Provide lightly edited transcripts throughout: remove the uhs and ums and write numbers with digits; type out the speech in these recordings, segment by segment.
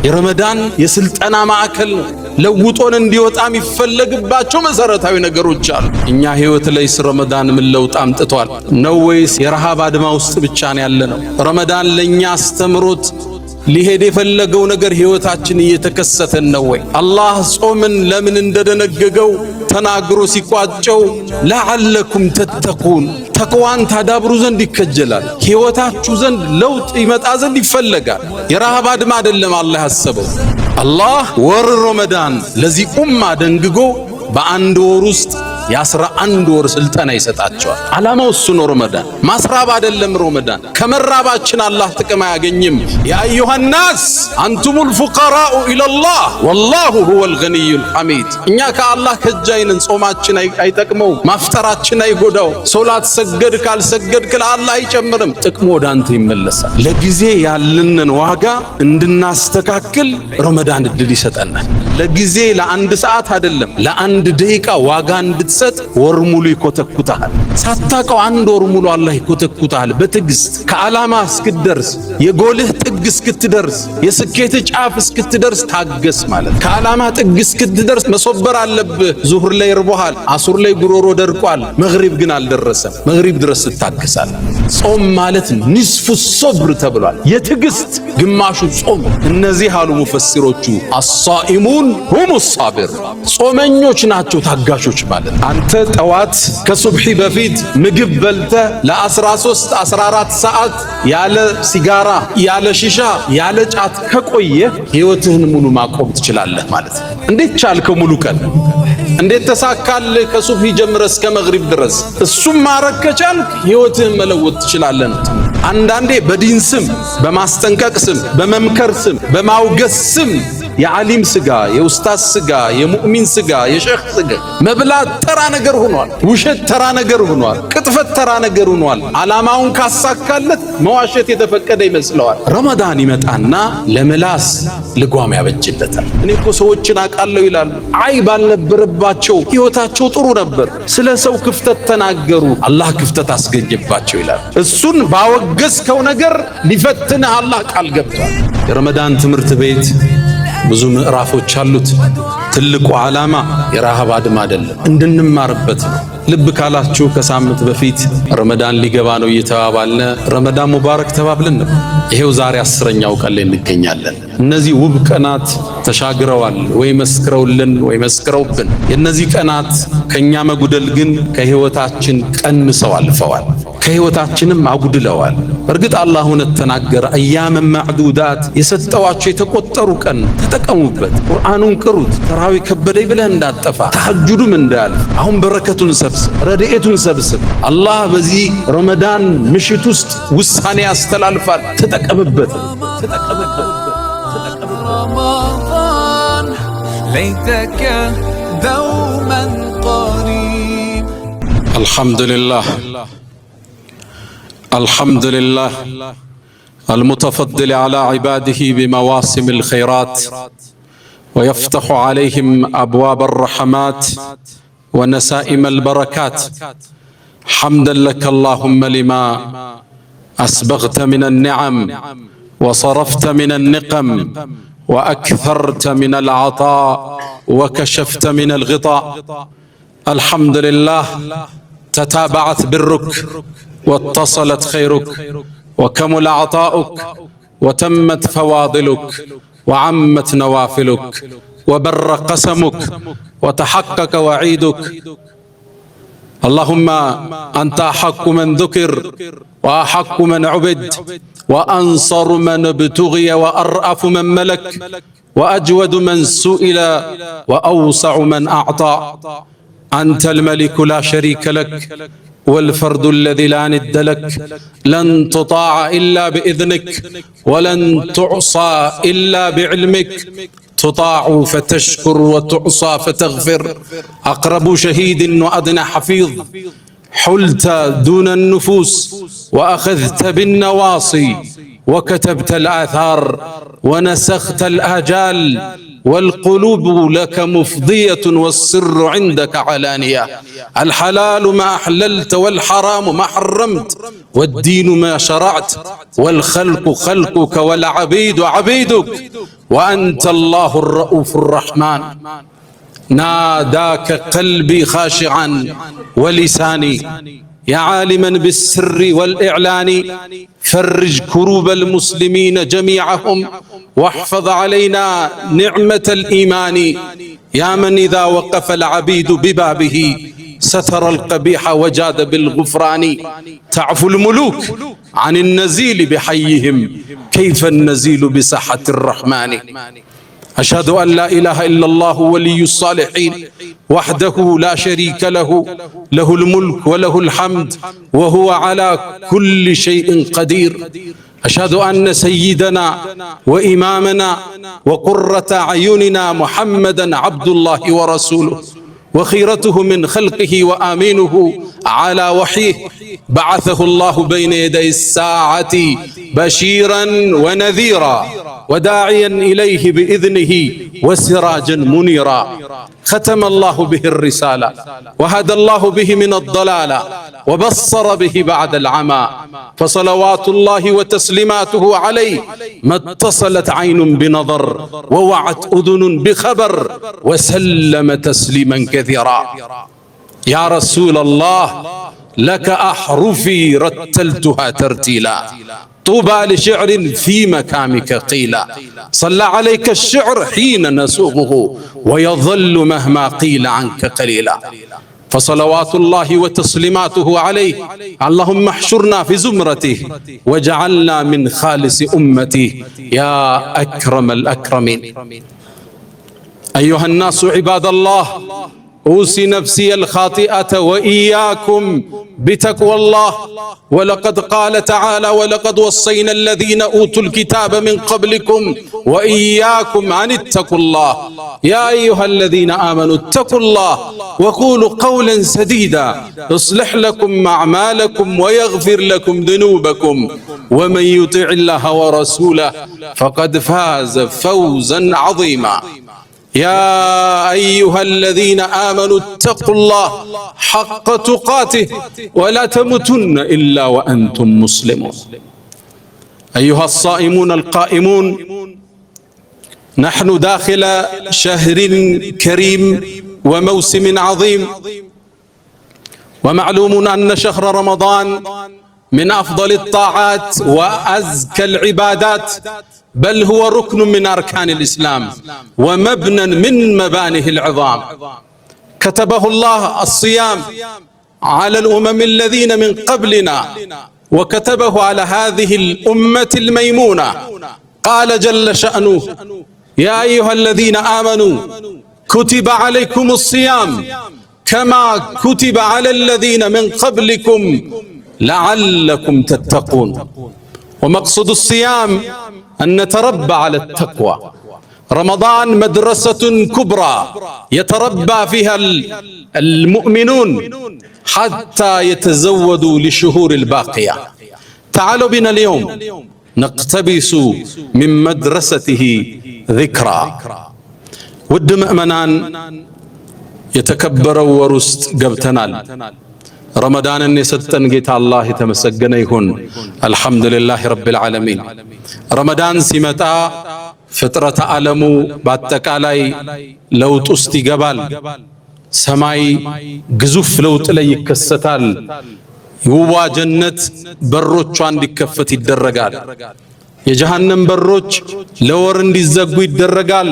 የረመዳን የስልጠና ማዕከል ነው። ለውጦን እንዲወጣ የሚፈለግባቸው መሰረታዊ ነገሮች አሉ። እኛ ህይወት ላይ ረመዳን ምን ለውጥ አምጥቷል ነው ወይስ የረሃብ አድማ ውስጥ ብቻ ነው ያለነው? ረመዳን ለኛ አስተምሮት ሊሄድ የፈለገው ነገር ህይወታችን እየተከሰተን ነው ወይ? አላህ ጾምን ለምን እንደደነገገው ተናግሮ ሲቋጨው ለዓለኩም ተተቁን ተቅዋን ታዳብሩ ዘንድ ይከጀላል። ህይወታችሁ ዘንድ ለውጥ ይመጣ ዘንድ ይፈለጋል። የረሃብ አድማ አይደለም አላህ ያሰበው። አላህ ወር ረመዳን ለዚህ ኡማ ደንግጎ በአንድ ወር ውስጥ የ11 ወር ስልጠና ይሰጣቸዋል። ዓላማው እሱ ነው። ረመዳን ማስራብ አይደለም። ረመዳን ከመራባችን አላህ ጥቅም አያገኝም። ያ አዩሃ ናስ አንቱሙል ፉቀራኡ ኢለላህ ወላሁ ሁወል ገኒዩል ሐሚድ። እኛ ከአላህ ከጃይንን ጾማችን አይጠቅመው፣ ማፍጠራችን አይጎዳው። ሶላት ሰገድ ካልሰገድክ ለአላህ አይጨምርም፣ ጥቅሙ ወደ አንተ ይመለሳል። ለጊዜ ያለንን ዋጋ እንድናስተካክል ረመዳን እድል ይሰጠናል። ለጊዜ ለአንድ ሰዓት አይደለም ለአንድ ደቂቃ ዋጋ እንድትሰጥ ወር ሙሉ ይኮተኩታል። ሳታውቀው አንድ ወር ሙሉ አላህ ይኮተኩታል በትዕግስት ከዓላማ እስክትደርስ የጎልህ ጥግ እስክትደርስ የስኬት ጫፍ እስክትደርስ ታገስ ማለት። ከዓላማ ጥግ እስክትደርስ መሶበር አለብህ። ዙሁር ላይ ርቦሃል፣ አሱር ላይ ጉሮሮ ደርቋል፣ መግሪብ ግን አልደረሰም። መግሪብ ድረስ ትታገሳለህ። ጾም ማለት ንስፉ ሶብር ተብሏል። የትዕግስት ግማሹ ጾም። እነዚህ አሉ ሙፈሲሮቹ አሳኢሙን ሁሙ ሳቢር፣ ጾመኞች ናቸው ታጋሾች ማለት። አንተ ጠዋት ከሱብሒ በፊት ምግብ በልተ ለ13 14 ሰዓት ያለ ሲጋራ ያለ ሺሻ ያለ ጫት ከቆየ ህይወትህን ሙሉ ማቆም ትችላለህ ማለት። እንዴት ቻልከው? ሙሉ ቀን እንዴት ተሳካልህ? ከሱብሒ ጀምረህ እስከ መግሪብ ድረስ እሱም ማረግ ከቻልክ ህይወትህን መለወጥ ትችላለህ ነው። አንዳንዴ በዲን ስም በማስጠንቀቅ ስም በመምከር ስም በማውገስ ስም የዓሊም ስጋ የኡስታዝ ስጋ የሙእሚን ስጋ የሼኽ ስጋ መብላት ተራ ነገር ሆኗል። ውሸት ተራ ነገር ሆኗል። ቅጥፈት ተራ ነገር ሆኗል። ዓላማውን ካሳካለት መዋሸት የተፈቀደ ይመስለዋል። ረመዳን ይመጣና ለምላስ ልጓም ያበጅለታል። እኔ እኮ ሰዎችን አውቃለሁ ይላሉ። አይ ባልነበረባቸው ህይወታቸው ጥሩ ነበር፣ ስለ ሰው ክፍተት ተናገሩ፣ አላህ ክፍተት አስገኘባቸው ይላል። እሱን ባወገዝከው ነገር ሊፈትንህ አላህ ቃል ገብቷል። የረመዳን ትምህርት ቤት ብዙ ምዕራፎች አሉት። ትልቁ ዓላማ የረሃብ አድማ አይደለም፣ እንድንማርበት ነው። ልብ ካላችሁ ከሳምንት በፊት ረመዳን ሊገባ ነው እየተባባልነ ረመዳን ሙባረክ ተባብለን ነበር። ይሄው ዛሬ 10ኛው ቀን ላይ እንገኛለን። እነዚህ ውብ ቀናት ተሻግረዋል ወይ መስክረውልን ወይ መስክረውብን። የነዚህ ቀናት ከኛ መጉደል ግን ከህይወታችን ቀንሰው አልፈዋል፣ ከህይወታችንም አጉድለዋል። እርግጥ አላህ እውነት ተናገረ። አያመ ማዕዱዳት የሰጠዋቸው የተቆጠሩ ቀን ተጠቀሙበት። ቁርአኑን ቅሩት። ተራዊ ከበደኝ ብለህ እንዳጠፋ ተሐጁዱም እንዳያልፍ። አሁን በረከቱን ሰብስብ፣ ረድኤቱን ሰብስብ። አላህ በዚህ ረመዳን ምሽት ውስጥ ውሳኔ ያስተላልፋል። ተጠቀምበት፣ ተጠቀምበት። رمضان ليتك دوما قريب. الحمد لله الحمد لله المتفضل على عباده بمواسم الخيرات ويفتح عليهم أبواب الرحمات ونسائم البركات. حمدا لك اللهم لما أسبغت من النعم وصرفت من النقم وأكثرت من العطاء وكشفت من الغطاء. الحمد لله تتابعت برك واتصلت خيرك وكمل عطاؤك وتمت فواضلك وعمت نوافلك وبر قسمك وتحقق وعيدك. اللهم أنت أحق من ذكر وأحق من عبد وأنصر من ابتغي وأرأف من ملك وأجود من سئل وأوسع من أعطى. أنت الملك لا شريك لك والفرد الذي لا ند لك. لن تطاع إلا بإذنك ولن تعصى إلا بعلمك. تطاع فتشكر وتعصى فتغفر. أقرب شهيد وأدنى حفيظ. حلت دون النفوس وأخذت بالنواصي وكتبت الآثار ونسخت الآجال والقلوب لك مفضية والسر عندك علانية. الحلال ما أحللت والحرام ما حرمت والدين ما شرعت والخلق خلقك والعبيد عبيدك وأنت الله الرؤوف الرحمن ناداك قلبي خاشعا ولساني يا عالما بالسر والإعلان فرج كروب المسلمين جميعهم واحفظ علينا نعمة الإيمان يا من إذا وقف العبيد ببابه ستر القبيح وجاد بالغفران تعفو الملوك عن النزيل بحيهم كيف النزيل بساحة الرحمن أشهد أن لا إله إلا الله ولي الصالحين وحده لا شريك له له الملك وله الحمد وهو على كل شيء قدير أشهد أن سيدنا وإمامنا وقرة أعيننا محمدا عبد الله ورسوله وخيرته من خلقه وآمينه على وحيه بعثه الله بين يدي الساعة بشيرا ونذيرا وداعيا إليه بإذنه وسراجا منيرا ختم الله به الرسالة وهدى الله به من الضلالة وبصر به بعد العمى فصلوات الله وتسليماته عليه ما اتصلت عين بنظر ووعت أذن بخبر وسلم تسليما كثيرا يا رسول الله لك أحرفي رتلتها ترتيلا طوبى لشعر في مكامك قيلا صلى عليك الشعر حين نسوغه ويظل مهما قيل عنك قليلا فصلوات الله وتسليماته عليه اللهم احشرنا في زمرته وجعلنا من خالص أمته يا أكرم الأكرمين أيها الناس عباد الله أوصي نفسي الخاطئة وإياكم بتقوى الله ولقد قال تعالى ولقد وصينا الذين أوتوا الكتاب من قبلكم وإياكم أن اتقوا الله يا أيها الذين آمنوا اتقوا الله وقولوا قولا سديدا يصلح لكم أعمالكم ويغفر لكم ذنوبكم ومن يطع الله ورسوله فقد فاز فوزا عظيما يا أيها الذين آمنوا اتقوا الله حق تقاته ولا تموتن إلا وأنتم مسلمون أيها الصائمون القائمون نحن داخل شهر كريم وموسم عظيم ومعلوم أن شهر رمضان من أفضل الطاعات وأزكى العبادات بل هو ركن من أركان الإسلام ومبنى من مبانيه العظام كتبه الله الصيام على الأمم الذين من قبلنا وكتبه على هذه الأمة الميمونة قال جل شأنه يا أيها الذين آمنوا كتب عليكم الصيام كما كتب على الذين من قبلكم لعلكم تتقون ومقصد الصيام أن نتربى على التقوى رمضان مدرسة كبرى يتربى فيها المؤمنون حتى يتزودوا للشهور الباقية تعالوا بنا اليوم نقتبس من مدرسته ذكرى ود مؤمنان يتكبروا ورست قبتنال رمضان يستن جيت الله يتمسجن يكون الحمد لله رب العالمين رمضان سمتا فطرة عالمو باتك علي لو تستي جبال سماي جزوف لو تلي كستال يوا جنة بروج عندك كفت الدرجال يجهنم بروج لورن دي زقو الدرجال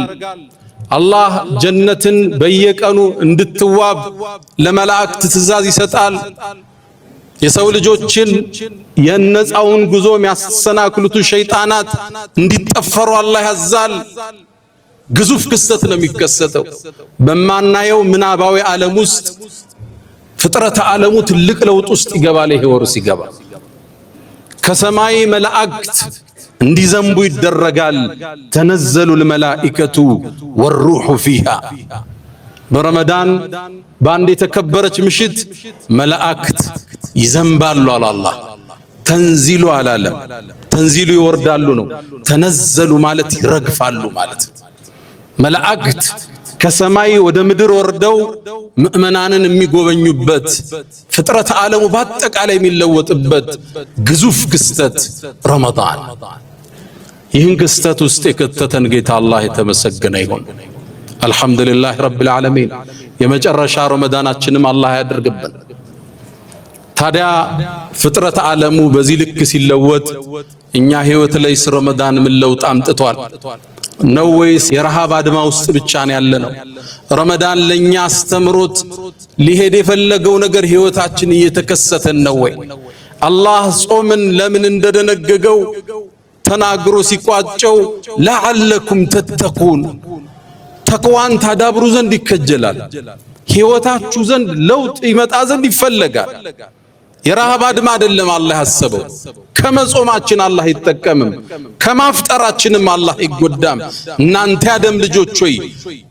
الله جنة بيك أنو اندتواب لملاك تتزازي ستال يسول جوتشن ينز أون قزوم يسسنا كلتو شيطانات اندت أفروا الله هزال قزوف كستنا مكستو بمانا يوم مناباوي عالموست فطرة عالموت اللق لو توست إقباليه ورسي قبال كسماي ملاكت اندي زنبو يدرقال تنزل الملائكة والروح فيها برمضان باندي تكبرت مشت ملائكت يزنبالو على الله تنزيلو على الله تنزيلو يوردالو تنزلو مالت يرقفالو مالت ملائكت كسماي ودمدر وردو مؤمنانن የሚጎበኙበት ፍጥረት ዓለሙ በአጠቃላይ የሚለወጥበት ግዙፍ ክስተት ረመዳን ይህን ክስተት ውስጥ የከተተን ጌታ አላህ የተመሰገነ ይሁን። አልሐምዱሊላህ ረብል ዓለሚን። የመጨረሻ ረመዳናችንም አላህ ያድርግብን። ታዲያ ፍጥረት ዓለሙ በዚህ ልክ ሲለወጥ እኛ ህይወት ላይ ረመዳን ምን ለውጥ አምጥቷል ነው ወይስ የረሃብ አድማ ውስጥ ብቻ ነው ያለነው? ረመዳን ለኛ አስተምሮት ሊሄድ የፈለገው ነገር ህይወታችን እየተከሰተን ነው ወይ? አላህ ጾምን ለምን እንደደነገገው ተናግሮ ሲቋጨው ለዓለኩም ተተቁን ተቅዋን ታዳብሩ ዘንድ ይከጀላል። ህይወታችሁ ዘንድ ለውጥ ይመጣ ዘንድ ይፈለጋል። የረሃብ አድማ አይደለም አላህ ያሰበው። ከመጾማችን አላህ ይጠቀምም፣ ከማፍጠራችንም አላህ ይጎዳም። እናንተ ያደም ልጆች ሆይ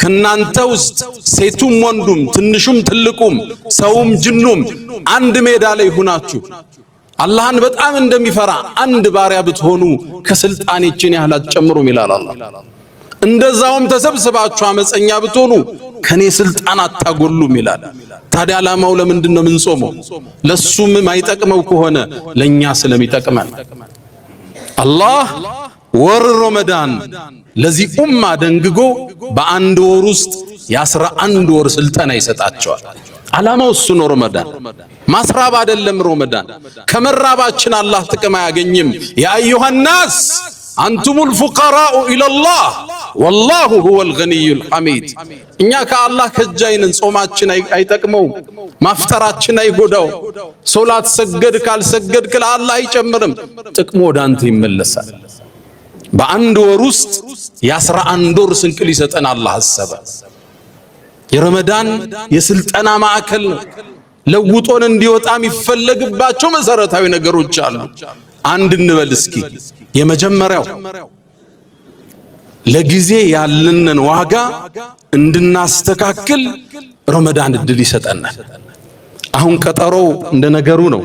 ከናንተ ውስጥ ሴቱም ወንዱም ትንሹም ትልቁም ሰውም ጅኑም አንድ ሜዳ ላይ ሆናችሁ አላህን በጣም እንደሚፈራ አንድ ባሪያ ብትሆኑ ከስልጣኔችን ያህል አትጨምሩም ይላል አላህ። እንደዛውም ተሰብስባችሁ አመፀኛ ብትሆኑ ከኔ ስልጣን አታጎሉም ይላል። ታዲያ ዓላማው ለምንድን ነው የምንጾመው? ለሱም ማይጠቅመው ከሆነ ለኛ ስለሚጠቅመን አላህ ወር ረመዳን ለዚህ ኡማ ደንግጎ በአንድ ወር ውስጥ የ11 ወር ስልጠና ይሰጣቸዋል። ዓላማው እሱ ነው። ረመዳን ማስራብ አይደለም። ረመዳን ከመራባችን አላህ ጥቅም አያገኝም። ያ አዩሃ ናስ አንቱሙል ፉቀራኡ ኢለላህ ወላሁ ሁወል ገኒዩል ሐሚድ። እኛ ከአላህ ከጃይንን ጾማችን አይጠቅመው፣ ማፍጠራችን አይጎዳው። ሶላት ሰገድ ካልሰገድክ ለአላህ አይጨምርም፣ ጥቅሙ ወደ አንተ ይመለሳል። በአንድ ወር ውስጥ የ11 ወር ስንቅ ሊሰጠን አላህ አሰበ። የረመዳን የስልጠና ማዕከል ነው። ለውጦን እንዲወጣ የሚፈለግባቸው መሰረታዊ ነገሮች አሉ። አንድ እንበል እስኪ። የመጀመሪያው ለጊዜ ያለንን ዋጋ እንድናስተካክል ረመዳን እድል ይሰጠናል። አሁን ቀጠሮው እንደ ነገሩ ነው።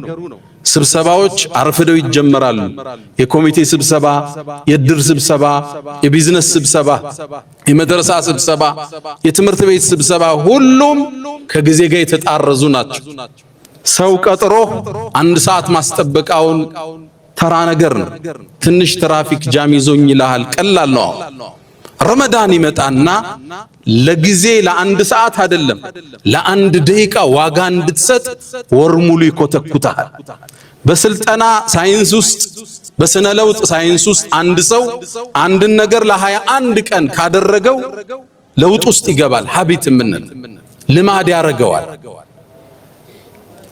ስብሰባዎች አርፍደው ይጀመራሉ። የኮሚቴ ስብሰባ፣ የድር ስብሰባ፣ የቢዝነስ ስብሰባ፣ የመድረሳ ስብሰባ፣ የትምህርት ቤት ስብሰባ ሁሉም ከጊዜ ጋር የተጣረዙ ናቸው። ሰው ቀጥሮ አንድ ሰዓት ማስጠበቃውን ተራ ነገር ነው። ትንሽ ትራፊክ ጃም ይዞኝ ይልሃል፣ ቀላል ነው። ረመዳን ይመጣና ለጊዜ ለአንድ ሰዓት አይደለም ለአንድ ደቂቃ ዋጋ እንድትሰጥ ወር ሙሉ ይኮተኩታል። በስልጠና ሳይንስ ውስጥ በስነ ለውጥ ሳይንስ ውስጥ አንድ ሰው አንድን ነገር ለ21 ቀን ካደረገው ለውጥ ውስጥ ይገባል። ሀቢት ምን ልማድ ያረጋዋል።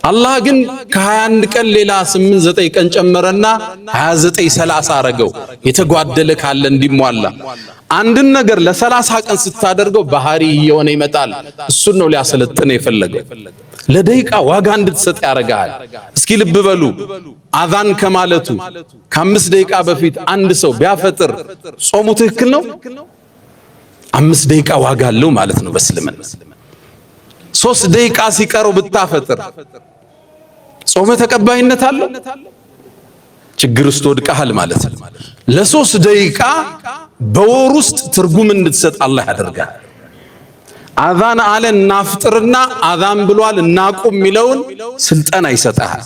አላህ ግን ከ21 ቀን ሌላ 8-9 ቀን ጨመረና 29-30 አረገው። የተጓደለ ካለ እንዲሟላ አንድን ነገር ለ30 ቀን ስታደርገው ባህሪ እየሆነ ይመጣል። እሱን ነው ሊያሰለጥን የፈለገው። ለደቂቃ ዋጋ እንድትሰጥ ያረጋል። እስኪ ልብ በሉ፣ አዛን ከማለቱ ከ5 ደቂቃ በፊት አንድ ሰው ቢያፈጥር ጾሙ ትክክል ነው? 5 ደቂቃ ዋጋ አለው ማለት ነው በእስልምና። 3 ደቂቃ ሲቀረው ብታፈጥር ጾም ተቀባይነት አለው? ችግር ውስጥ ወድቀሃል ማለት ነው። ለ3 ደቂቃ በወር ውስጥ ትርጉም እንድትሰጥ አላህ ያደርጋል። አዛን አለ እናፍጥርና አዛን ብሏል እናቁም የሚለውን ስልጠና ይሰጣል።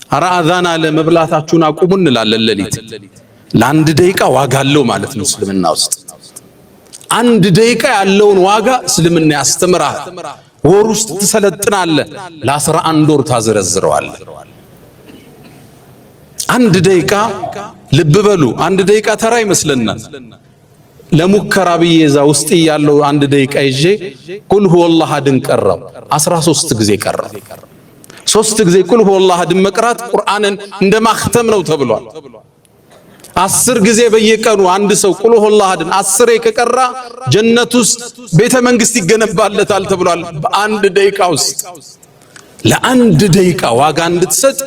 አረ አዛን አለ መብላታችሁን አቁሙ እንላለን ሌሊት። ለአንድ ደቂቃ ዋጋ አለው ማለት ነው እስልምና ውስጥ። 1 ደቂቃ ያለውን ዋጋ እስልምና ያስተምራል። ወር ውስጥ ትሰለጥናለህ። ለ11 ወር ታዘረዝረዋለህ። 1 ደቂቃ ልብ በሉ፣ 1 ደቂቃ ተራ ይመስለናል። ለሙከራ ብዬ እዛ ውስጥ ያለው 1 ደቂቃ ይዤ ቁል ሁወላህ አሐድን ቀራው 13 ጊዜ ቀራው። 3 ጊዜ ቁል ሁወላህ አሐድን መቅራት ቁርአንን እንደ ማክተም ነው ተብሏል። 10 ጊዜ በየቀኑ አንድ ሰው ቁል ሁወላህ አሐድን 10 ከቀራ ጀነት ውስጥ ቤተ መንግስት ይገነባለታል ተብሏል። በ1 ደቂቃ ውስጥ ለ1 ደቂቃ ዋጋ እንድትሰጥ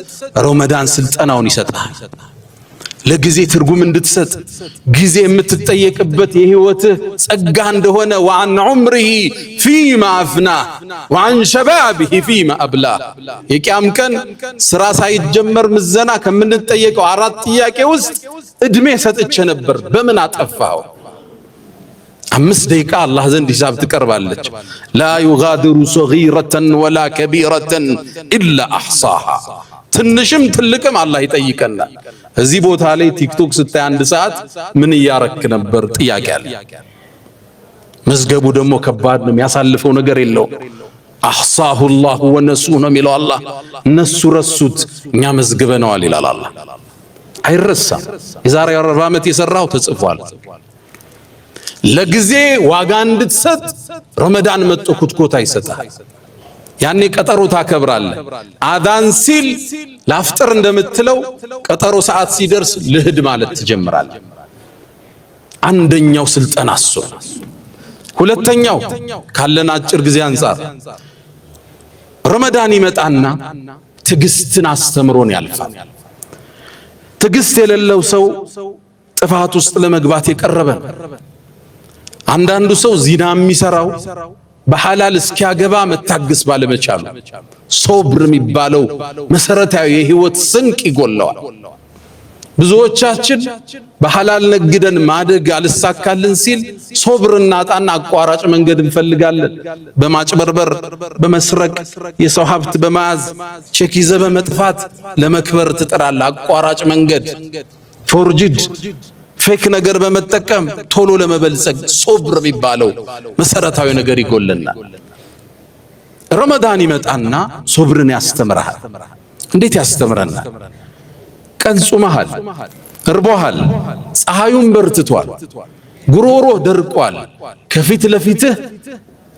ረመዳን ስልጠናውን ይሰጣል። ለጊዜ ትርጉም እንድትሰጥ ጊዜ የምትጠየቅበት የህይወትህ ጸጋ እንደሆነ ወአን ዑምሪሂ ፊማ አፍና ወአን ሸባቢሂ ፊማ አብላ። የቂያም ቀን ስራ ሳይጀመር ምዘና ከምንጠየቀው 4 ጥያቄ ውስጥ እድሜ ሰጥቼ ነበር በምን አጠፋው? 5 ደቂቃ አላህ ዘንድ ሂሳብ ትቀርባለች። ላ ዩጋዲሩ ሰጊረተን ወላ ከቢረተን ኢላ አሕሳሃ። ትንሽም ትልቅም አላህ ይጠይቀናል። እዚህ ቦታ ላይ ቲክቶክ ስታይ 1 ሰዓት ምን እያረክ ነበር ጥያቄ አለ። መዝገቡ ደግሞ ከባድ ነው፣ የሚያሳልፈው ነገር የለው። አህሳሁ አላህ ወነሱሁ ነው የሚለው አላህ። እነሱ ረሱት እኛ መዝግበነዋል ይላል አላህ። አይረሳም። የዛሬ 40 ዓመት የሰራው ተጽፏል። ለጊዜ ዋጋ እንድትሰጥ ረመዳን መጥቶ ኩትኮታ ይሰጣል። ያኔ ቀጠሮ ታከብራለህ። አዳን ሲል ላፍጥር እንደምትለው ቀጠሮ ሰዓት ሲደርስ ልሂድ ማለት ትጀምራለህ። አንደኛው ስልጠና እሱ። ሁለተኛው ካለን አጭር ጊዜ አንፃር ረመዳን ይመጣና ትዕግስትን አስተምሮን ያልፋል። ትዕግስት የሌለው ሰው ጥፋት ውስጥ ለመግባት የቀረበ ነው። አንዳንዱ ሰው ዚና የሚሰራው በሐላል እስኪያገባ መታገስ ባለመቻሉ ሶብር የሚባለው መሰረታዊ የህይወት ስንቅ ይጎለዋል። ብዙዎቻችን በሐላል ነግደን ማደግ አልሳካልን ሲል ሶብር እናጣና አቋራጭ መንገድ እንፈልጋለን። በማጭበርበር፣ በመስረቅ፣ የሰው ሀብት በመያዝ ቼክ ይዘህ በመጥፋት ለመክበር ትጥራለህ። አቋራጭ መንገድ ፎርጅድ ፌክ ነገር በመጠቀም ቶሎ ለመበልጸግ ሶብር የሚባለው መሰረታዊ ነገር ይጎለናል። ረመዳን ይመጣና ሶብርን ያስተምራል። እንዴት ያስተምረናል? ቀን ጾመሃል፣ እርቦሃል፣ ፀሐዩን በርትቷል፣ ጉሮሮ ደርቋል፣ ከፊት ለፊትህ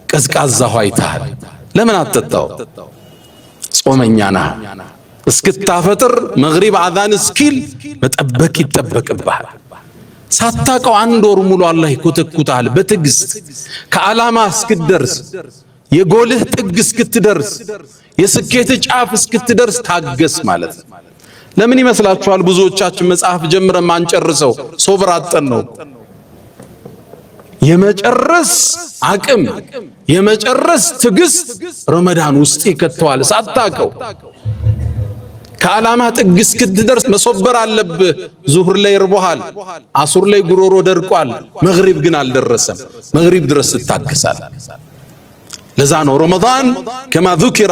ቀዝቃዛ ውሃ አይተሃል። ለምን አትጠጣው? ጾመኛ ነህ። እስክታፈጥር መግሪብ አዛን እስኪል መጠበቅ ይጠበቅብሃል። ሳታቀው 1 ወር ሙሉ አላህ ይኮተኩታል በትዕግስት ከዓላማ እስክትደርስ የጎልህ ጥግ እስክትደርስ የስኬት ጫፍ እስክትደርስ ታገስ ማለት ነው። ለምን ይመስላችኋል ብዙዎቻችን መጽሐፍ ጀምረን ማንጨርሰው? ሶብር አጠን ነው። የመጨረስ አቅም የመጨረስ ትዕግስት ረመዳን ውስጥ ይከተዋል ሳታቀው። ከዓላማ ጥግ እስክትደርስ መሶበር አለብህ። ዙህር ላይ እርቦሃል፣ አሱር ላይ ጉሮሮ ደርቋል፣ መግሪብ ግን አልደረሰም። መግሪብ ድረስ ትታገሳለህ። ለዛ ነው ረመዳን ከማ ذكر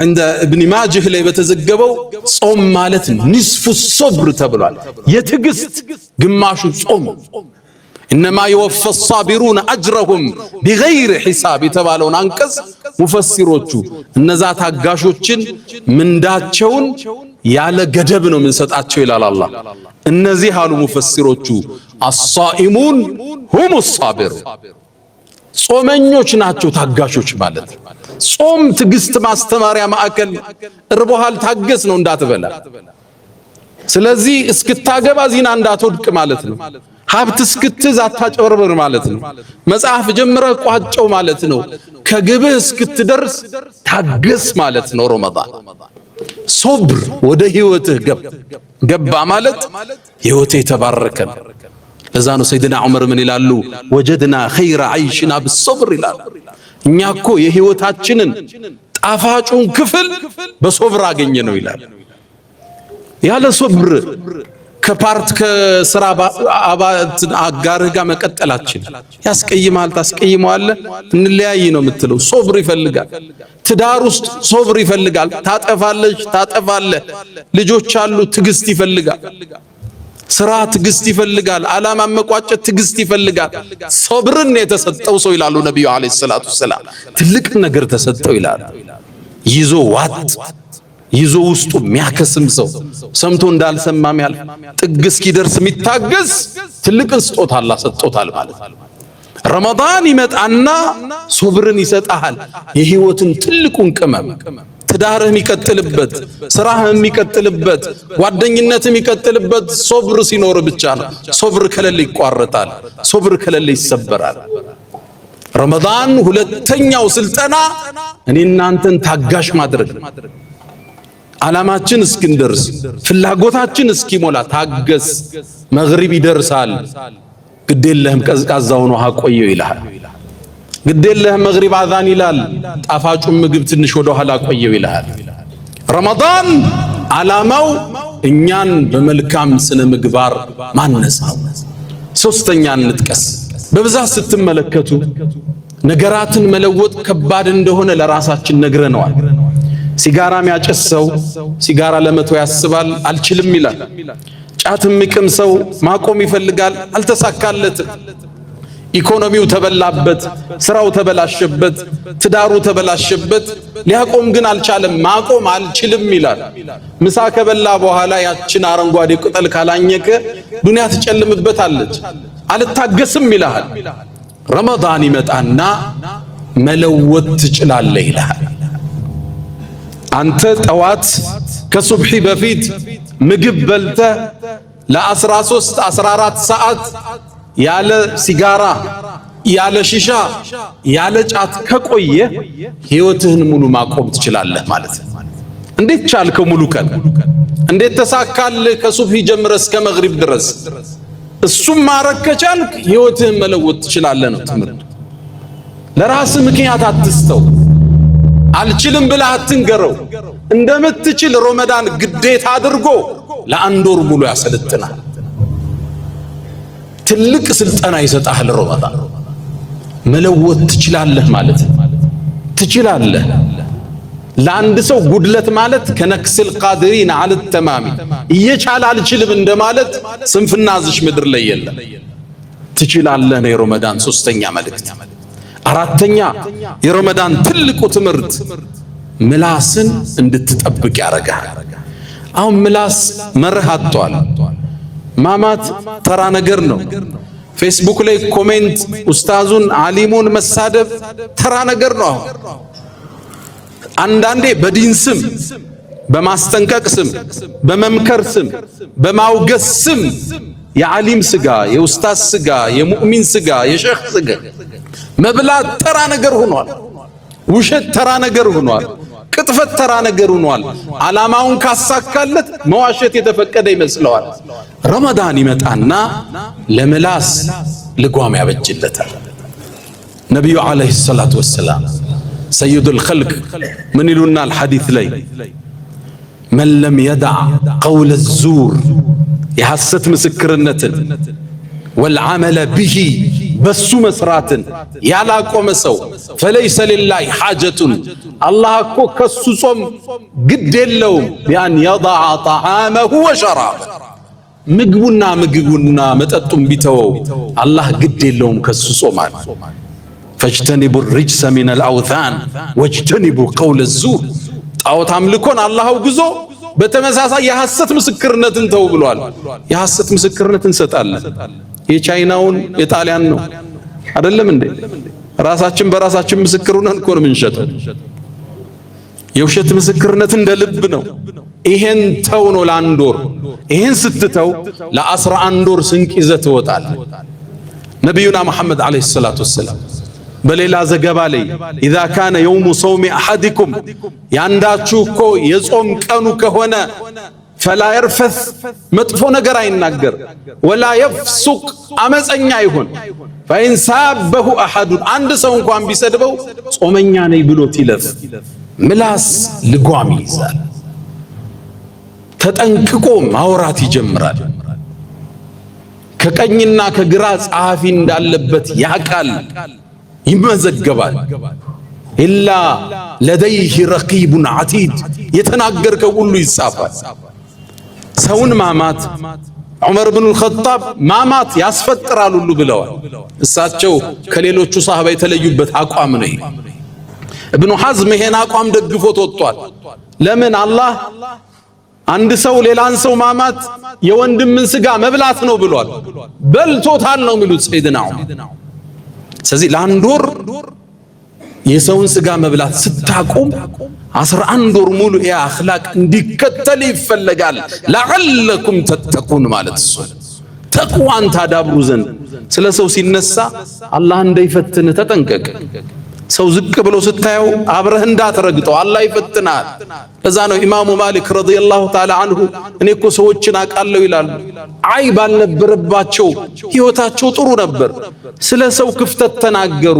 عند ابن ماجه ላይ በተዘገበው ጾም ማለት ንስፉ ሶብር ተብሏል። የትዕግስት ግማሹ ጾም። إنما يوفى الصابرون أجرهم بغير حساب የተባለውን አንቀጽ ሙፈሲሮቹ እነዛ ታጋሾችን ምንዳቸውን ያለ ገደብ ነው የምንሰጣቸው ይላል አላህ። እነዚህ አሉ ሙፈሲሮቹ الصائمون هم الصابرون ጾመኞች ናቸው ታጋሾች ማለት። ጾም ትዕግስት ማስተማሪያ ማዕከል። እርቦሃል ታገስ ነው እንዳትበላ። ስለዚህ እስክታገባ ዚና እንዳትወድቅ ማለት ነው። ሀብት እስክትዝ አታጨበርበር ማለት ነው። መጽሐፍ ጀምረህ ቋጨው ማለት ነው። ከግብህ እስክትደርስ ታገስ ማለት ነው። ረመዳን ሶብር ወደ ህይወትህ ገባ ማለት ህይወትህ የተባረከ ነው። ለዛ ነው ሰይድና ዑመር ምን ይላሉ? ወጀድና ኸይረ ዐይሽና ብሶብር ይላሉ። እኛ እኮ የህይወታችንን ጣፋጩን ክፍል በሶብር አገኘ ነው ይላል። ያለ ሶብር ከፓርት ከስራ አጋርህ ጋር መቀጠላችን ያስቀይማል። ታስቀይመዋለህ፣ እንለያይ ነው የምትለው። ሶብር ይፈልጋል። ትዳር ውስጥ ሶብር ይፈልጋል። ታጠፋለች፣ ታጠፋለህ። ልጆች አሉ፣ ትዕግስት ይፈልጋል። ስራ ትዕግስት ይፈልጋል። ዓላማ መቋጨት ትዕግስት ይፈልጋል። ሶብርን የተሰጠው ሰው ይላሉ ነብዩ አለይሂ ሰላቱ ሰላም ትልቅ ነገር ተሰጠው ይላሉ። ይዞ ዋጥ ይዞ ውስጡ የሚያከስም ሰው ሰምቶ እንዳልሰማም ያልፍ ጥግ እስኪደርስ የሚታገስ ትልቅን ስጦታ አላህ ሰጥቶታል ማለት። ረመዳን ይመጣና ሶብርን ይሰጣል። የህይወትን ትልቁን ቅመም ትዳርህ የሚቀጥልበት፣ ስራህ የሚቀጥልበት፣ ጓደኝነት የሚቀጥልበት ሶብር ሲኖር ብቻ ነው። ሶብር ከሌለ ይቋረጣል። ሶብር ከሌለ ይሰበራል። ረመዳን ሁለተኛው ስልጠና እኔ እናንተን ታጋሽ ማድረግ። ዓላማችን እስክንደርስ ፍላጎታችን እስኪሞላ ታገስ። መግሪብ ይደርሳል፣ ግዴለህም ቀዝቃዛውን ውሃ ቆየው ይልሃል። ግዴለህም መግሪብ አዛን ይላል፣ ጣፋጩን ምግብ ትንሽ ወደ ኋላ ቆየው ይልሃል። ረመዳን ዓላማው እኛን በመልካም ስነ ምግባር ማነጽ። ሶስተኛ እንጥቀስ። በብዛት ስትመለከቱ ነገራትን መለወጥ ከባድ እንደሆነ ለራሳችን ነግረነዋል። ሲጋራ የሚያጨስ ሰው ሲጋራ ለመተው ያስባል፣ አልችልም ይላል። ጫት የሚቅም ሰው ማቆም ይፈልጋል፣ አልተሳካለትም። ኢኮኖሚው ተበላበት፣ ስራው ተበላሸበት፣ ትዳሩ ተበላሸበት፣ ሊያቆም ግን አልቻለም። ማቆም አልችልም ይላል። ምሳ ከበላ በኋላ ያችን አረንጓዴ ቅጠል ካላኘከ ዱንያ ትጨልምበታለች፣ አልታገስም ይልሃል። ረመዳን ይመጣና መለወጥ ትችላለህ ይልሃል። አንተ ጠዋት ከሱብሒ በፊት ምግብ በልተህ ለ13 14 ሰዓት ያለ ሲጋራ ያለ ሺሻ ያለ ጫት ከቆየ ህይወትህን ሙሉ ማቆም ትችላለህ ማለት ነው። እንዴት ቻልከው? ሙሉ ቀን እንዴት ተሳካልህ? ከሱብሒ ጀምረህ እስከ መግሪብ ድረስ እሱም ማረግ ከቻልክ ህይወትህን መለወጥ ትችላለህ ነው ትምህርት። ለራስህ ምክንያት አትስተው፣ አልችልም ብለህ አትንገረው። እንደምትችል ረመዳን ግዴታ አድርጎ ለአንድ ወር ሙሉ ያሰለጥናል። ትልቅ ስልጠና ይሰጣል። ረመዳን መለወጥ ትችላለህ ማለት ትችላለህ። ለአንድ ሰው ጉድለት ማለት ከነክስል ቃድሪን አለ ተማሚ እየቻለ አልችልም እንደማለት ስንፍና እዚህ ምድር ላይ የለም። ትችላለህ ነው የረመዳን ሶስተኛ መልእክት። አራተኛ የረመዳን ትልቁ ትምህርት ምላስን እንድትጠብቅ ያደርጋል። አሁን ምላስ መርህ አጥቷል። ማማት ተራ ነገር ነው። ፌስቡክ ላይ ኮሜንት ኡስታዙን ዓሊሙን መሳደብ ተራ ነገር ነው። አንዳንዴ በዲን ስም በማስጠንቀቅ ስም በመምከር ስም በማውገስ ስም የዓሊም ስጋ የኡስታዝ ስጋ የሙእሚን ስጋ የሼኽ ስጋ መብላት ተራ ነገር ሆኗል። ውሸት ተራ ነገር ሆኗል። ቅጥፈት ተራ ነገር ሆኗል። ዓላማውን ካሳካለት መዋሸት የተፈቀደ ይመስለዋል። ረመዳን ይመጣና ለምላስ ልጓም ያበጅለታል። ነቢዩ ዓለይሂ ሰላቱ ወሰላም ሰይዱል ኸልቅ ምን ይሉናል ሐዲስ ላይ መን ለም የደዕ ቀውለ ዙር የሐሰት ምስክርነትን ወልዓመለ ቢሂ በሱ መስራትን ያላቆመ ሰው ፈለይሰ ሊላሂ ሓጀቱን አላህ እኮ ከሱ ጾም ግድ የለውም ቢአን የضع طعامه وشرابه ምግቡና መጠጡን ቢተወው አላህ ግድ የለውም ከሱ ጾማል። ፈጅተኒቡ ሪጅሰ ሚነል አውታን ወጅተኒቡ ቀውለ ዙር ጣዖት አምልኮን አላህ አውግዞ በተመሳሳይ የሐሰት ምስክርነትን ተው ብሏል። የሐሰት ምስክርነትን እንሰጣለን። የቻይናውን የጣሊያን ነው አይደለም እንዴ? ራሳችን በራሳችን ምስክር ሆነን እኮ ነው የምንሸጠው። የውሸት ምስክርነት እንደ ልብ ነው። ይሄን ተው ነው ለአንድ ወር። ይሄን ስትተው ለ11 ወር ስንቅ ይዘህ ትወጣለህ። ነቢዩና መሐመድ ዓለይሂ ሰላቱ ወሰላም በሌላ ዘገባ ላይ ኢዛ ካነ የውሙ ሰውሚ አሐዲኩም ያንዳችሁ እኮ የጾም ቀኑ ከሆነ ፈላ የርፈስ መጥፎ ነገር አይናገር፣ ወላ የፍሱቅ አመፀኛ ይሁን፣ ፈኢን ሳበሁ አሐዱን አንድ ሰው እንኳን ቢሰድበው ጾመኛ ነኝ ብሎት ይለፍ። ምላስ ልጓም ይይዛል። ተጠንቅቆ ማውራት ይጀምራል። ከቀኝና ከግራ ጸሐፊ እንዳለበት ያቃል፣ ይመዘገባል። ኢላ ለደይህ ረቂቡን ዓቲድ የተናገርከው ሁሉ ይጻፋል። ሰውን ማማት ዑመር ብኑል ኸጣብ ማማት ያስፈጥራል ሁሉ ብለዋል። እሳቸው ከሌሎቹ ሰሃባ የተለዩበት አቋም ነው። ኢብኑ ሐዝም ይሄን አቋም ደግፎት ወጥቷል። ለምን? አላህ አንድ ሰው ሌላን ሰው ማማት የወንድምን ስጋ መብላት ነው ብሏል። በልቶታል ነው የሚሉት ሰይድና ዑመር። ስለዚህ ለአንድ ወር የሰውን ስጋ መብላት ስታቆም 11 ወር ሙሉ ያ አኽላቅ እንዲከተል ይፈለጋል። ለዓለኩም ተተቁን ማለት እሱ ተቅዋን ታዳብሩ ዘንድ። ስለ ሰው ሲነሳ አላህ እንዳይፈትንህ ተጠንቀቅ። ሰው ዝቅ ብሎ ስታየው አብረህ እንዳትረግጠው አላህ ይፈትናል። ለዛ ነው ኢማሙ ማሊክ ረዲየላሁ ተዓላ አንሁ እኔ እኮ ሰዎችን አውቃለሁ ይላሉ። አይ ባልነበረባቸው ህይወታቸው ጥሩ ነበር፣ ስለ ሰው ክፍተት ተናገሩ፣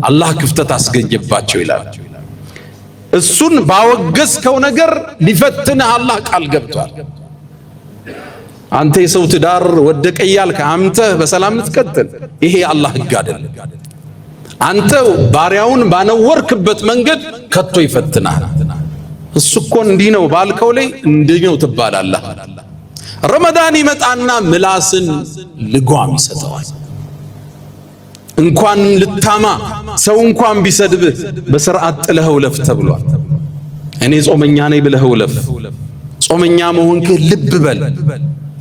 አላህ ክፍተት አስገኘባቸው ይላል። እሱን ባወገዝከው ነገር ሊፈትንህ አላህ ቃል ገብቷል። አንተ የሰው ትዳር ወደቀ እያልክ አምተህ በሰላም ልትቀጥል፣ ይሄ አላህ ህግ አይደለም። አንተ ባሪያውን ባነወርክበት መንገድ ከቶ ይፈትናል። እሱ እኮ እንዲህ ነው ባልከው ላይ እንዲህ ነው ትባላለህ። ረመዳን ይመጣና ምላስን ልጓም ይሰጠዋል። እንኳን ልታማ ሰው እንኳን ቢሰድብህ በስርዓት ጥለኸው ለፍ ተብሏል። እኔ ጾመኛ ነኝ ብለኸው ለፍ። ጾመኛ መሆንክህ ልብ በል።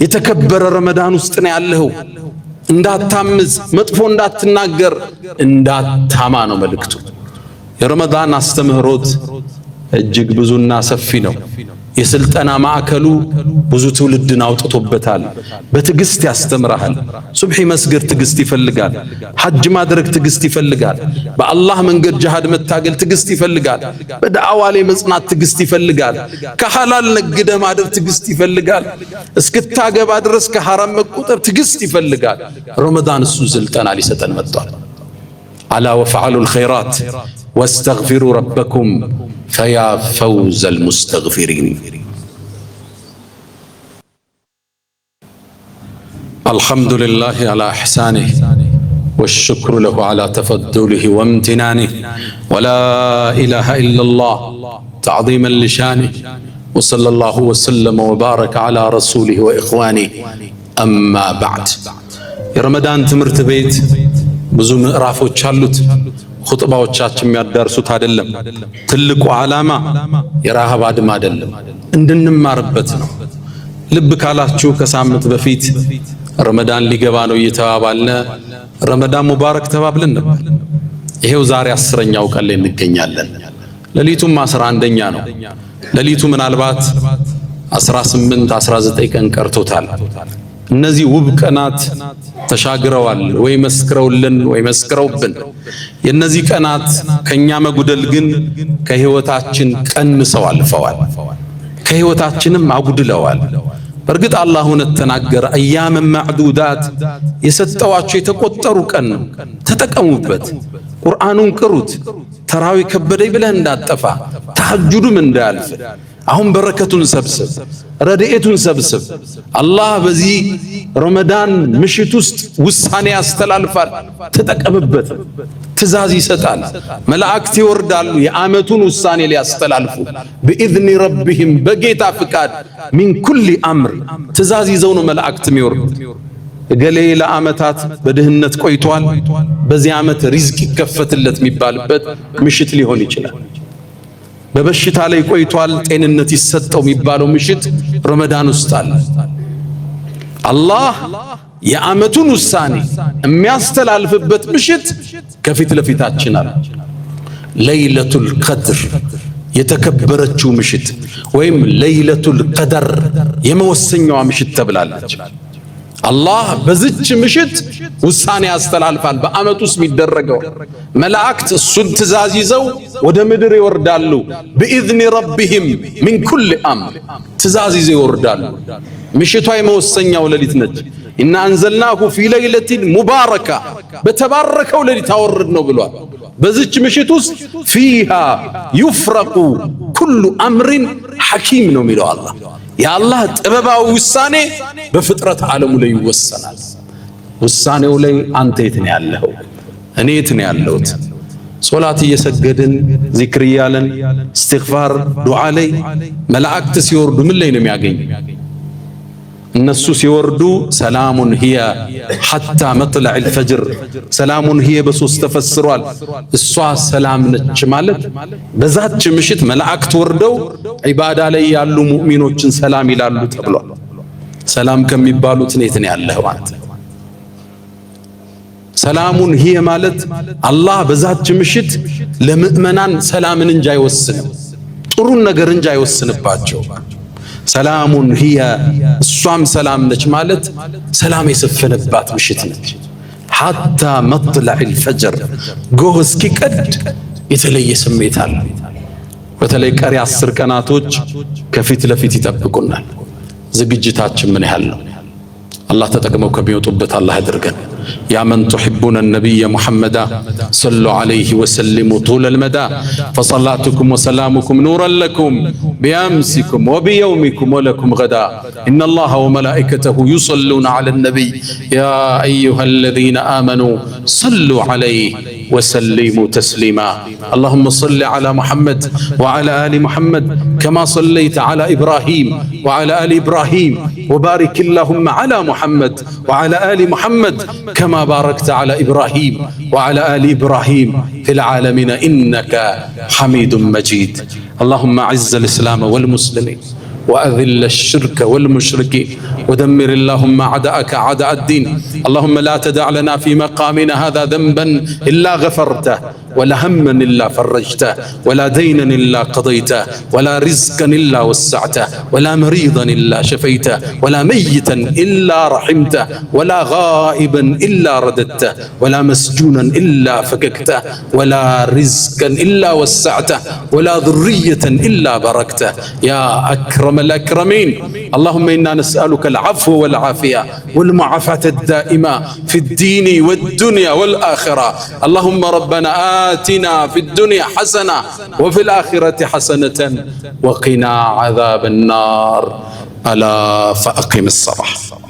የተከበረ ረመዳን ውስጥ ነው ያለኸው። እንዳታምዝ፣ መጥፎ እንዳትናገር፣ እንዳታማ ነው መልእክቱ። የረመዳን አስተምህሮት እጅግ ብዙና ሰፊ ነው። የስልጠና ማዕከሉ ብዙ ትውልድን አውጥቶበታል። በትዕግስት ያስተምራል። ሱብሒ መስገድ ትዕግስት ይፈልጋል። ሐጅ ማድረግ ትዕግስት ይፈልጋል። በአላህ መንገድ ጂሃድ መታገል ትዕግስት ይፈልጋል። በዳዕዋ ላይ መጽናት ትዕግስት ይፈልጋል። ከሐላል ነግደህ ማደር ትዕግስት ይፈልጋል። እስክታገባ ድረስ ከሐራም መቆጠብ ትዕግስት ይፈልጋል። ረመዳን እሱ ስልጠና ሊሰጠን መጥቷል። አላ ወፈዐሉል ኸይራት ወስተግፊሩ ረበኩም ፈያ ፈውዘል ሙስተግፊሪን። አልሐምዱሊላሂ ዐላ ኢሕሳኒህ ወሽክሩ ለሁ ዐላ ተፈዱሊህ ወምቲናኒህ ወላ ኢላሃ ኢለላህ ተዕዚመን ሊሻኒህ ወሰለላሁ ወሰለመ ወባረከ ዐላ ረሱሊህ ወኢኽዋኒህ አማ በዕድ። የረመዳን ትምህርት ቤት ብዙ ምዕራፎች አሉት። ኹጥባዎቻችን የሚያዳርሱት አይደለም። ትልቁ ዓላማ የረሃብ አድማ አይደለም፣ እንድንማርበት ነው። ልብ ካላችሁ ከሳምንት በፊት ረመዳን ሊገባ ነው እየተባባልነ ረመዳን ሙባረክ ተባብለን ነበር። ይሄው ዛሬ 10ኛው ቀን ላይ እንገኛለን። ሌሊቱም 11ኛ ነው። ሌሊቱ ምናልባት 18 19 ቀን ቀርቶታል። እነዚህ ውብ ቀናት ተሻግረዋል ወይ መስክረውልን ወይ መስክረውብን። የነዚህ ቀናት ከኛ መጉደል ግን ከህይወታችን ቀንሰው አልፈዋል፣ ከህይወታችንም አጉድለዋል። በእርግጥ አላህ እውነት ተናገረ። አያመ ማዕዱዳት የሰጠዋቸው የተቆጠሩ ቀን ነው፣ ተጠቀሙበት። ቁርአኑን ቅሩት። ተራዊ ከበደኝ ብለህ እንዳጠፋ፣ ተሐጁዱም እንዳያልፍ። አሁን በረከቱን ሰብስብ፣ ረድኤቱን ሰብስብ። አላህ በዚህ ረመዳን ምሽት ውስጥ ውሳኔ ያስተላልፋል። ተጠቀምበት። ትእዛዝ ይሰጣል። መላእክት ይወርዳሉ የዓመቱን ውሳኔ ሊያስተላልፉ بإذن ربهم በጌታ ፍቃድ ሚን ኩሊ አምር ትእዛዝ ይዘው ነው መላእክት የሚወርዱት። እገሌ ለዓመታት በድህነት ቆይቷል፣ በዚህ ዓመት ሪዝቅ ይከፈትለት የሚባልበት ምሽት ሊሆን ይችላል። በበሽታ ላይ ቆይቷል፣ ጤንነት ይሰጠው የሚባለው ምሽት ረመዳን ውስጥ አለ። አላህ የዓመቱን ውሳኔ የሚያስተላልፍበት ምሽት ከፊት ለፊታችን አለ። ለይለቱል ቀድር የተከበረችው ምሽት ወይም ለይለቱል ቀደር የመወሰኛዋ ምሽት ተብላለች። አላህ በዚች ምሽት ውሳኔ ያስተላልፋል። በዓመት ውስጥ የሚደረገው መላእክት እሱን ትእዛዝ ይዘው ወደ ምድር ይወርዳሉ። بإذن ربهم من كل أمر ትእዛዝ ይዘው ይወርዳሉ። ምሽቷ የመወሰኛው ሌሊት ነች። ኢና አንዘልናሁ ፊ ለይለቲን ሙባረካ በተባረከው ሌሊት አወረድ ነው ብሏል። በዚች ምሽት ውስጥ ፊሃ ዩፍረቁ ኩሉ አምሪን ሐኪም ነው የሚለው አላህ። የአላህ ጥበባዊ ውሳኔ በፍጥረት ዓለሙ ላይ ይወሰናል። ውሳኔው ላይ አንተ የት ነው ያለኸው? እኔ የት ነው ያለሁት? ሶላት እየሰገድን ዚክር እያለን እስትግፋር ዱዓ ላይ መላእክት ሲወርዱ ምን ላይ ነው የሚያገኝ? እነሱ ሲወርዱ ሰላሙን ሂየ ሐታ መጥለዕል ፈጅር። ሰላሙን ሂየ በሶስት ተፈስሯል። እሷ ሰላም ነች ማለት በዛች ምሽት መላእክት ወርደው ዒባዳ ላይ ያሉ ሙእሚኖችን ሰላም ይላሉ ተብሏል። ሰላም ከሚባሉት የት ነው ያለህ ማለት ነው። ሰላሙን ሂየ ማለት አላህ በዛች ምሽት ለምእመናን ሰላምን እንጂ አይወስንም፣ ጥሩን ነገር እንጂ አይወስንባቸው። ሰላሙን ሂየ እሷም ሰላም ነች ማለት ሰላም የሰፈነባት ምሽት ነች። ሐታ መጥለዕል ፈጅር ጎህ እስኪቀድ የተለየ ስሜት አለ። በተለይ ቀሪ 10 ቀናቶች ከፊት ለፊት ይጠብቁናል። ዝግጅታችን ምን ያህል ነው? الله تتقموا كميوتوبة الله يدرقن. يا من تحبون النبي محمدا صلوا عليه وسلموا طول المدى فصلاتكم وسلامكم نورا لكم بأمسكم وبيومكم ولكم غدا إن الله وملائكته يصلون على النبي يا أيها الذين آمنوا صلوا عليه وسلموا تسليما اللهم صل على محمد وعلى آل محمد كما صليت على إبراهيم وعلى آل إبراهيم وبارك اللهم على محمد وعلى آل محمد كما باركت على إبراهيم وعلى آل إبراهيم في العالمين إنك حميد مجيد اللهم أعز الإسلام والمسلمين وأذل الشرك والمشركين ودمر اللهم أعداءك أعداء الدين اللهم لا تدع لنا في مقامنا هذا ذنبا إلا غفرته ولا هما إلا فرجته ولا دينا إلا قضيته ولا رزقا إلا وسعته ولا مريضا إلا شفيته ولا ميتا إلا رحمته ولا غائبا إلا رددته ولا مسجونا إلا فككته ولا رزقا إلا وسعته ولا ذرية إلا باركته يا أكرم الأكرمين اللهم إنا نسألك العفو والعافية والمعافاة الدائمة في الدين والدنيا والآخرة اللهم ربنا آتنا في الدنيا حسنة وفي الآخرة حسنة وقنا عذاب النار ألا فأقم الصلاة.